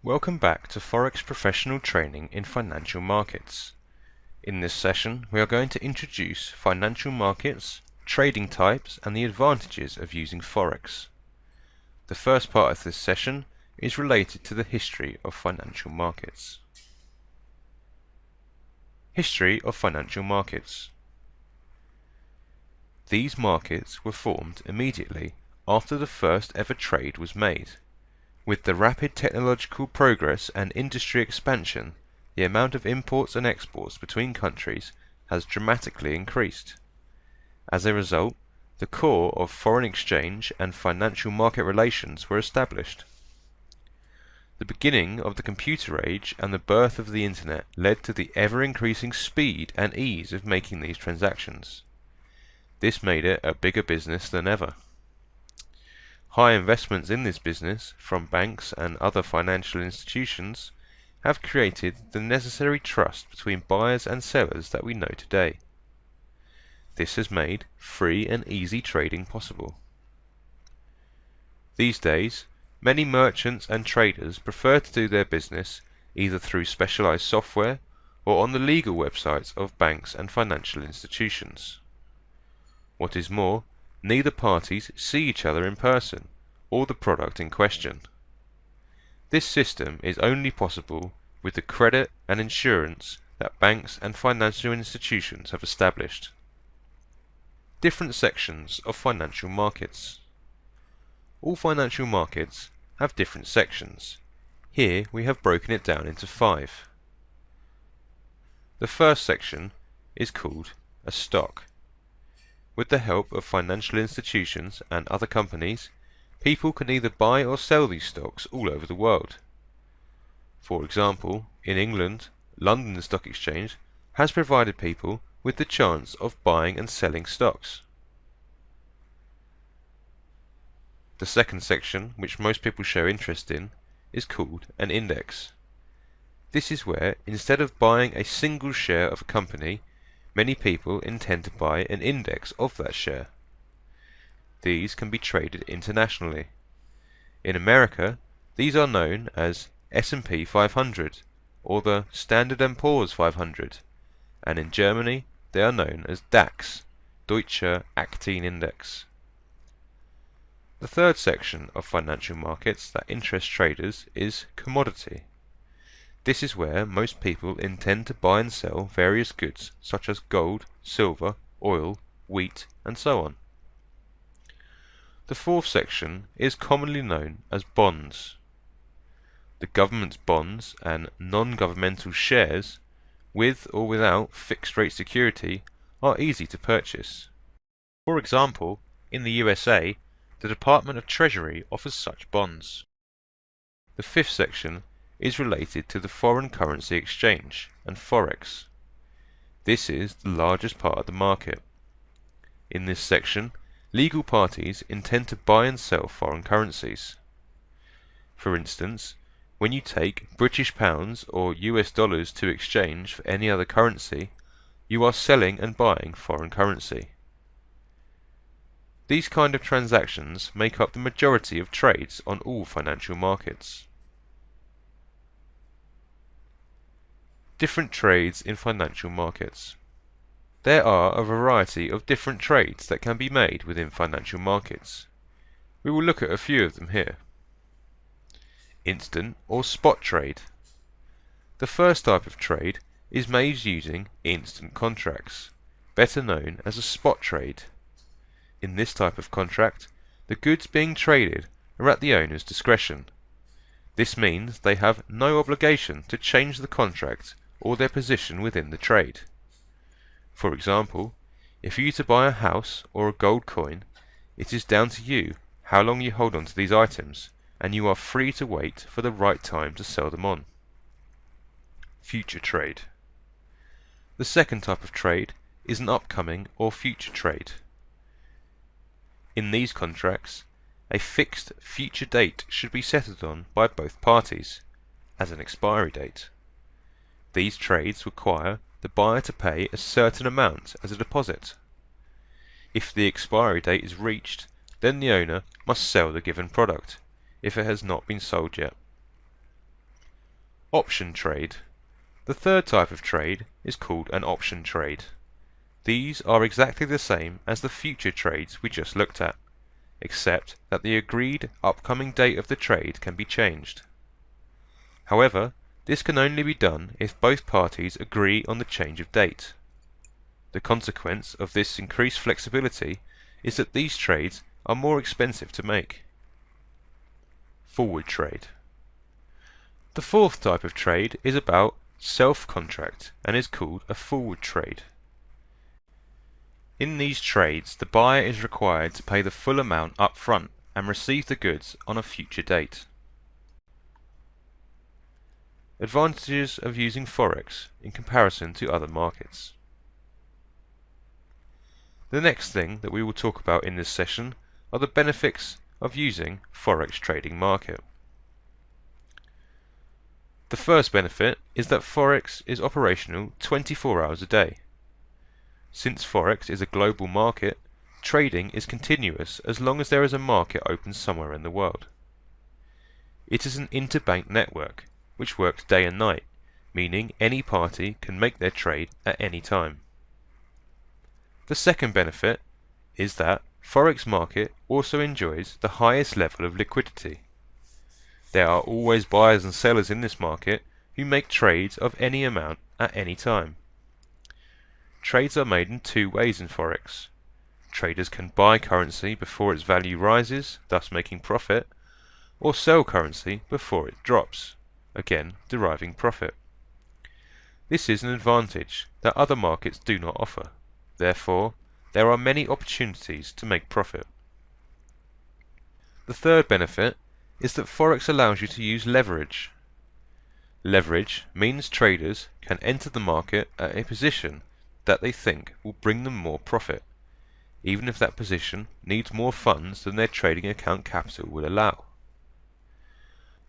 Welcome back to Forex Professional Training in Financial Markets. In this session, we are going to introduce financial markets, trading types, and the advantages of using Forex. The first part of this session is related to the history of financial markets. History of financial markets. These markets were formed immediately after the first ever trade was made. With the rapid technological progress and industry expansion, the amount of imports and exports between countries has dramatically increased. As a result, the core of foreign exchange and financial market relations were established. The beginning of the computer age and the birth of the Internet led to the ever-increasing speed and ease of making these transactions. This made it a bigger business than ever. High investments in this business from banks and other financial institutions have created the necessary trust between buyers and sellers that we know today. This has made free and easy trading possible. These days, many merchants and traders prefer to do their business either through specialized software or on the legal websites of banks and financial institutions. What is more, neither parties see each other in person or the product in question. This system is only possible with the credit and insurance that banks and financial institutions have established. Different sections of financial markets. All financial markets have different sections. Here we have broken it down into 5. The first section is called a stock. With the help of financial institutions and other companies, people can either buy or sell these stocks all over the world. For example, in England, London Stock Exchange has provided people with the chance of buying and selling stocks. The second section, which most people show interest in, is called an index. This is where, instead of buying a single share of a company, many people intend to buy an index of that share. These can be traded internationally. In America, these are known as S&P 500 or the Standard & Poor's 500, and in Germany they are known as DAX, Deutscher Aktienindex. The third section of financial markets that interests traders is commodity. This is where most people intend to buy and sell various goods such as gold, silver, oil, wheat, and so on. The fourth section is commonly known as bonds. The government's bonds and non-governmental shares, with or without fixed rate security, are easy to purchase. For example, in the USA, the Department of Treasury offers such bonds. The fifth section is related to the foreign currency exchange and Forex. This is the largest part of the market. In this section, legal parties intend to buy and sell foreign currencies. For instance, when you take British pounds or US dollars to exchange for any other currency, you are selling and buying foreign currency. These kind of transactions make up the majority of trades on all financial markets. Different trades in financial markets. There are a variety of different trades that can be made within financial markets. We will look at a few of them here. Instant or spot trade. The first type of trade is made using instant contracts, better known as a spot trade. In this type of contract, the goods being traded are at the owner's discretion. This means they have no obligation to change the contract or their position within the trade. For example, if you to buy a house or a gold coin, it is down to you how long you hold on to these items, and you are free to wait for the right time to sell them on. Future trade. The second type of trade is an upcoming or future trade. In these contracts, a fixed future date should be settled on by both parties, as an expiry date. These trades require the buyer to pay a certain amount as a deposit. If the expiry date is reached, then the owner must sell the given product, if it has not been sold yet. Option trade. The third type of trade is called an option trade. These are exactly the same as the future trades we just looked at, except that the agreed upcoming date of the trade can be changed. However, this can only be done if both parties agree on the change of date. The consequence of this increased flexibility is that these trades are more expensive to make. Forward trade. The fourth type of trade is about self-contract and is called a forward trade. In these trades, the buyer is required to pay the full amount up front and receive the goods on a future date. Advantages of using Forex in comparison to other markets. The next thing that we will talk about in this session are the benefits of using Forex trading market. The first benefit is that Forex is operational 24 hours a day. Since Forex is a global market, trading is continuous as long as there is a market open somewhere in the world. It is an interbank network which works day and night, meaning any party can make their trade at any time. The second benefit is that Forex market also enjoys the highest level of liquidity. There are always buyers and sellers in this market who make trades of any amount at any time. Trades are made in two ways in Forex. Traders can buy currency before its value rises, thus making profit, or sell currency before it drops, again deriving profit. This is an advantage that other markets do not offer. Therefore, there are many opportunities to make profit. The third benefit is that Forex allows you to use leverage. Leverage means traders can enter the market at a position that they think will bring them more profit, even if that position needs more funds than their trading account capital will allow.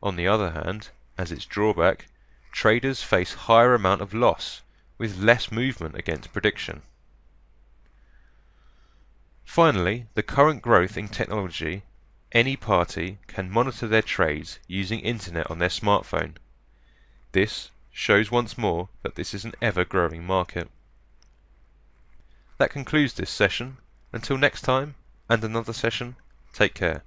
On the other hand, as its drawback, traders face higher amount of loss with less movement against prediction. Finally, the current growth in technology, any party can monitor their trades using internet on their smartphone. This shows once more that this is an ever-growing market. That concludes this session. Until next time and another session, take care.